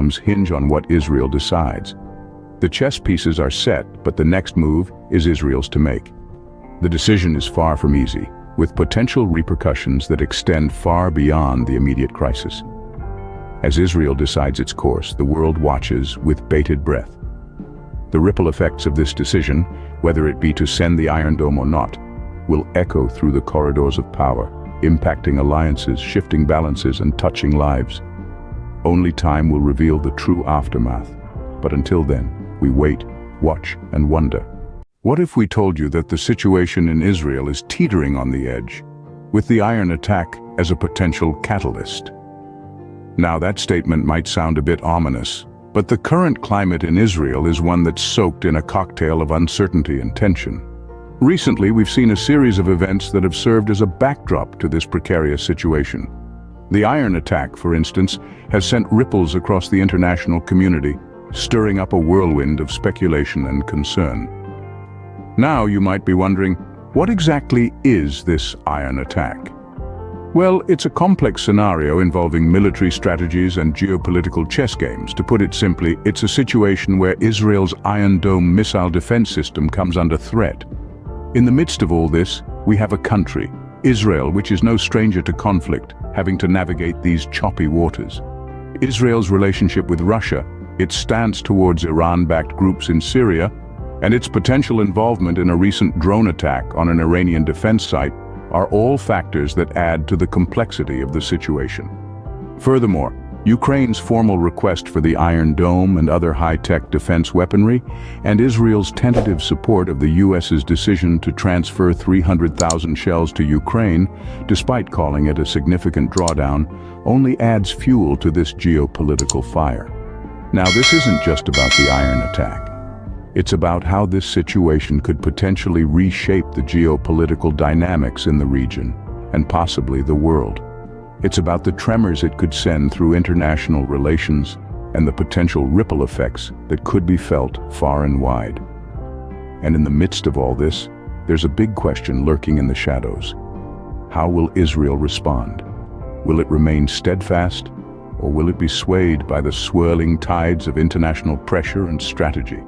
outcomes hinge on what Israel decides. The chess pieces are set, but the next move is Israel's to make. The decision is far from easy, with potential repercussions that extend far beyond the immediate crisis. As Israel decides its course, the world watches with bated breath. The ripple effects of this decision, whether it be to send the Iron Dome or not, will echo through the corridors of power, impacting alliances, shifting balances, and touching lives. Only time will reveal the true aftermath. But until then, we wait, watch, and wonder. What if we told you that the situation in Israel is teetering on the edge, with the iron attack as a potential catalyst? Now, that statement might sound a bit ominous, but the current climate in Israel is one that's soaked in a cocktail of uncertainty and tension. Recently, we've seen a series of events that have served as a backdrop to this precarious situation. The iron attack, for instance, has sent ripples across the international community, stirring up a whirlwind of speculation and concern. Now you might be wondering, what exactly is this iron attack? Well, it's a complex scenario involving military strategies and geopolitical chess games. To put it simply, it's a situation where Israel's Iron Dome missile defense system comes under threat. In the midst of all this, we have a country, Israel, which is no stranger to conflict, having to navigate these choppy waters. Israel's relationship with Russia, its stance towards Iran-backed groups in Syria, and its potential involvement in a recent drone attack on an Iranian defense site are all factors that add to the complexity of the situation. Furthermore, Ukraine's formal request for the Iron Dome and other high-tech defense weaponry, and Israel's tentative support of the US's decision to transfer 300,000 shells to Ukraine, despite calling it a significant drawdown, only adds fuel to this geopolitical fire. Now, this isn't just about the iron attack. It's about how this situation could potentially reshape the geopolitical dynamics in the region, and possibly the world. It's about the tremors it could send through international relations and the potential ripple effects that could be felt far and wide. And in the midst of all this, there's a big question lurking in the shadows. How will Israel respond? Will it remain steadfast, or will it be swayed by the swirling tides of international pressure and strategy?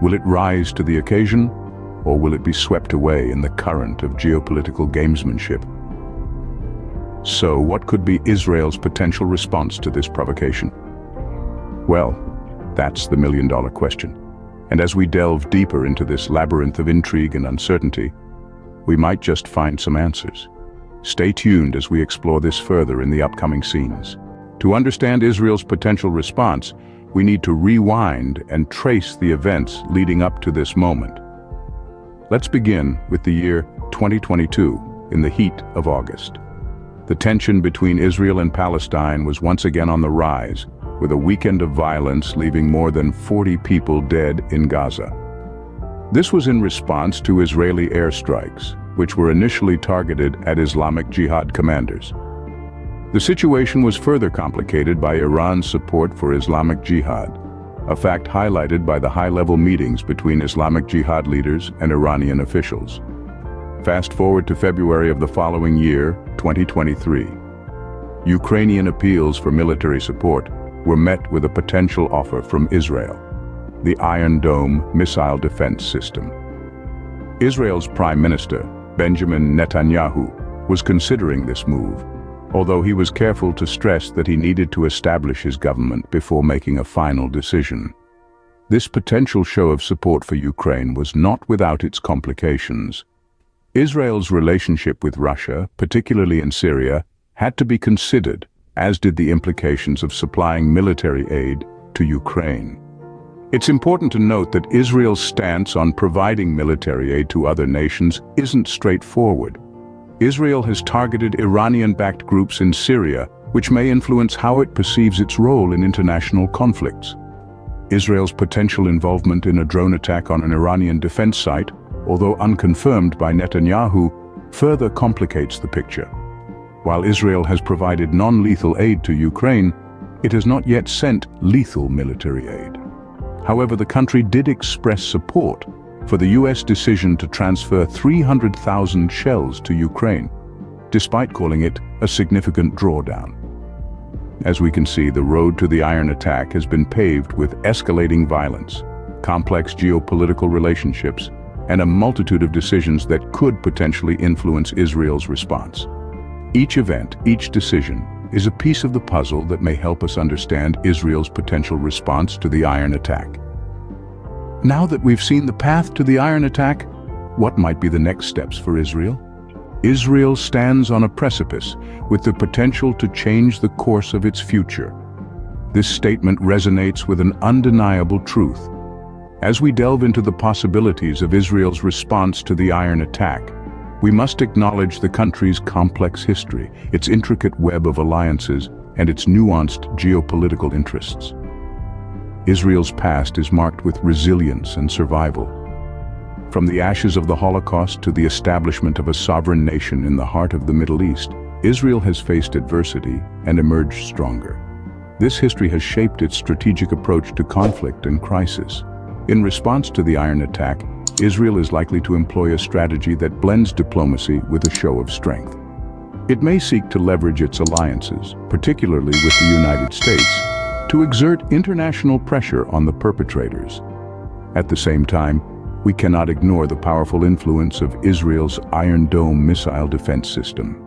Will it rise to the occasion, or will it be swept away in the current of geopolitical gamesmanship? So, what could be Israel's potential response to this provocation? Well, that's the million-dollar question. And as we delve deeper into this labyrinth of intrigue and uncertainty, we might just find some answers. Stay tuned as we explore this further in the upcoming scenes. To understand Israel's potential response, we need to rewind and trace the events leading up to this moment. Let's begin with the year 2022, in the heat of August. The tension between Israel and Palestine was once again on the rise, with a weekend of violence leaving more than 40 people dead in Gaza. This was in response to Israeli airstrikes, which were initially targeted at Islamic Jihad commanders. The situation was further complicated by Iran's support for Islamic Jihad, a fact highlighted by the high-level meetings between Islamic Jihad leaders and Iranian officials. Fast forward to February of the following year, 2023. Ukrainian appeals for military support were met with a potential offer from Israel, the Iron Dome missile defense system. Israel's Prime Minister, Benjamin Netanyahu, was considering this move, although he was careful to stress that he needed to establish his government before making a final decision. This potential show of support for Ukraine was not without its complications. Israel's relationship with Russia, particularly in Syria, had to be considered, as did the implications of supplying military aid to Ukraine. It's important to note that Israel's stance on providing military aid to other nations isn't straightforward. Israel has targeted Iranian-backed groups in Syria, which may influence how it perceives its role in international conflicts. Israel's potential involvement in a drone attack on an Iranian defense site, although unconfirmed by Netanyahu, further complicates the picture. While Israel has provided non-lethal aid to Ukraine, it has not yet sent lethal military aid. However, the country did express support for the US decision to transfer 300,000 shells to Ukraine, despite calling it a significant drawdown. As we can see, the road to the iron attack has been paved with escalating violence, complex geopolitical relationships, and a multitude of decisions that could potentially influence Israel's response. Each event, each decision, is a piece of the puzzle that may help us understand Israel's potential response to the iron attack. Now that we've seen the path to the iron attack, what might be the next steps for Israel? Israel stands on a precipice with the potential to change the course of its future. This statement resonates with an undeniable truth. As we delve into the possibilities of Israel's response to the iron attack, we must acknowledge the country's complex history, its intricate web of alliances, and its nuanced geopolitical interests. Israel's past is marked with resilience and survival. From the ashes of the Holocaust to the establishment of a sovereign nation in the heart of the Middle East, Israel has faced adversity and emerged stronger. This history has shaped its strategic approach to conflict and crisis. In response to the iron attack, Israel is likely to employ a strategy that blends diplomacy with a show of strength. It may seek to leverage its alliances, particularly with the United States, to exert international pressure on the perpetrators. At the same time, we cannot ignore the powerful influence of Israel's Iron Dome missile defense system.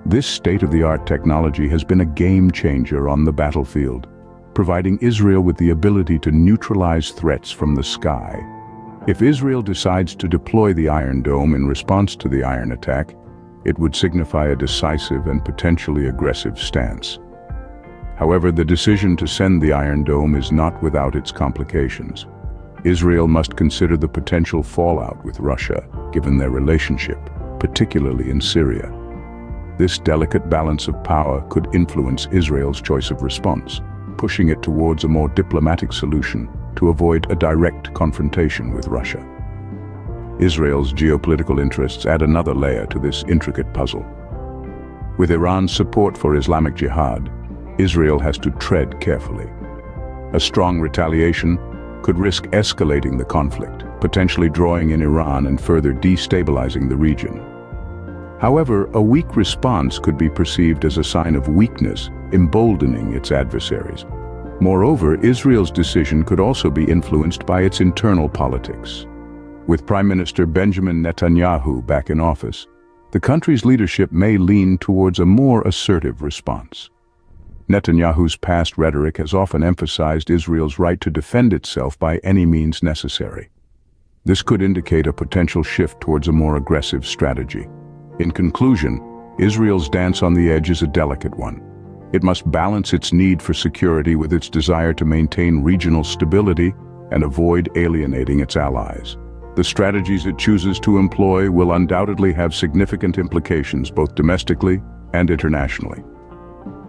This state-of-the-art technology has been a game changer on the battlefield, providing Israel with the ability to neutralize threats from the sky. If Israel decides to deploy the Iron Dome in response to the iron attack, it would signify a decisive and potentially aggressive stance. However, the decision to send the Iron Dome is not without its complications. Israel must consider the potential fallout with Russia, given their relationship, particularly in Syria. This delicate balance of power could influence Israel's choice of response, pushing it towards a more diplomatic solution to avoid a direct confrontation with Russia. Israel's geopolitical interests add another layer to this intricate puzzle. With Iran's support for Islamic Jihad, Israel has to tread carefully. A strong retaliation could risk escalating the conflict, potentially drawing in Iran and further destabilizing the region. However, a weak response could be perceived as a sign of weakness, emboldening its adversaries. Moreover, Israel's decision could also be influenced by its internal politics. With Prime Minister Benjamin Netanyahu back in office, the country's leadership may lean towards a more assertive response. Netanyahu's past rhetoric has often emphasized Israel's right to defend itself by any means necessary. This could indicate a potential shift towards a more aggressive strategy. In conclusion, Israel's dance on the edge is a delicate one. It must balance its need for security with its desire to maintain regional stability and avoid alienating its allies. The strategies it chooses to employ will undoubtedly have significant implications both domestically and internationally.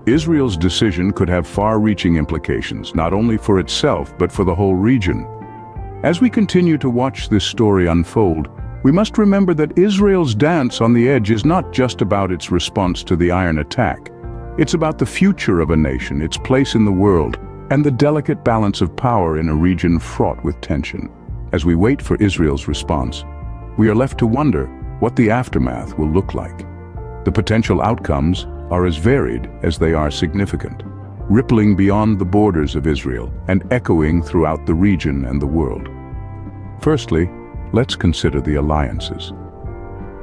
Israel's decision could have far-reaching implications, not only for itself but for the whole region. As we continue to watch this story unfold, we must remember that Israel's dance on the edge is not just about its response to the iron attack. It's about the future of a nation, its place in the world, and the delicate balance of power in a region fraught with tension. As we wait for Israel's response, we are left to wonder what the aftermath will look like. The potential outcomes are as varied as they are significant, rippling beyond the borders of Israel and echoing throughout the region and the world. Firstly, let's consider the alliances.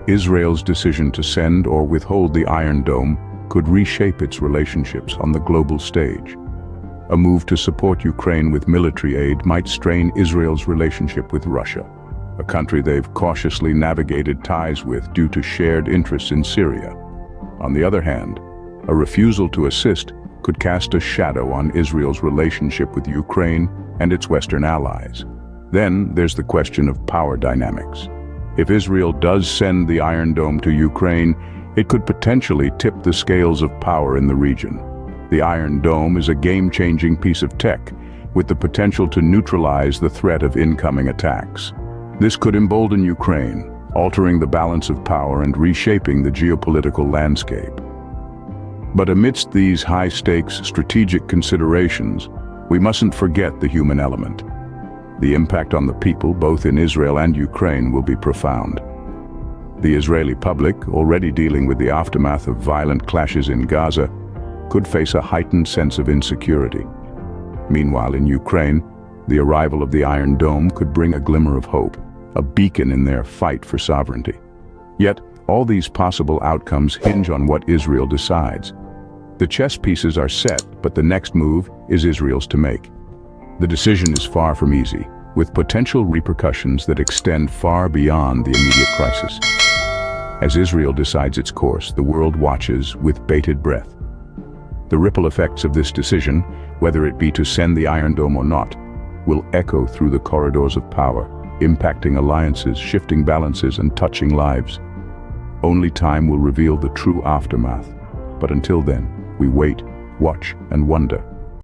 Israel's decision to send or withhold the Iron Dome could reshape its relationships on the global stage. A move to support Ukraine with military aid might strain Israel's relationship with Russia, a country they've cautiously navigated ties with due to shared interests in Syria. On the other hand, a refusal to assist could cast a shadow on Israel's relationship with Ukraine and its Western allies. Then there's the question of power dynamics. If Israel does send the Iron Dome to Ukraine, it could potentially tip the scales of power in the region. The Iron Dome is a game-changing piece of tech, with the potential to neutralize the threat of incoming attacks. This could embolden Ukraine, altering the balance of power and reshaping the geopolitical landscape. But amidst these high-stakes strategic considerations, we mustn't forget the human element. The impact on the people, both in Israel and Ukraine, will be profound. The Israeli public, already dealing with the aftermath of violent clashes in Gaza, could face a heightened sense of insecurity. Meanwhile, in Ukraine, the arrival of the Iron Dome could bring a glimmer of hope, a beacon in their fight for sovereignty. Yet, all these possible outcomes hinge on what Israel decides. The chess pieces are set, but the next move is Israel's to make. The decision is far from easy, with potential repercussions that extend far beyond the immediate crisis. As Israel decides its course, the world watches with bated breath. The ripple effects of this decision, whether it be to send the Iron Dome or not, will echo through the corridors of power, impacting alliances, shifting balances, and touching lives. Only time will reveal the true aftermath. But until then, we wait, watch, and wonder.